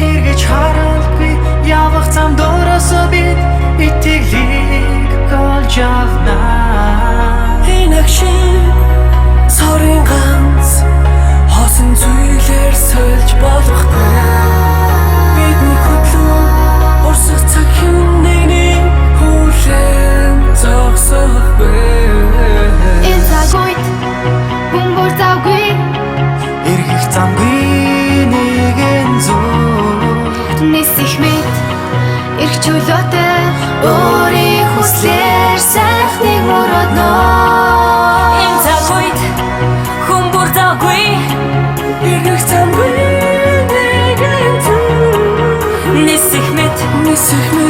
эргэж харалгүй явах зам дооросоо бид итгэлийг олж авнаа. Инагшин сорын ганц хосон зүйлээр сольж болохгүй. Бидний хөдлөн урсах цаг хүнний хүлээн зогсохгүй. Энэ цагт бөмбөр завгүй Эргэх замгүй нэгэн зүг нисэх мэд эрх чөлөөтэй өөрийн хүслээр сайхныг мөрөднө. Энэ цагт бөмбөр завгүй эргэх замгүй нэгэн зүг нисэх мэд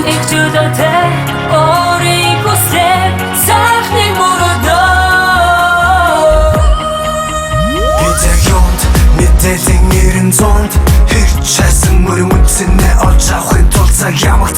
эрх чөлөөтэй өөрийн хүслээр сайхныг мөрөднө. Мэдээлэн 90 зуунд хэрчээсэн мөрөн үндсэнээ олж авахын тулд цаг ямагт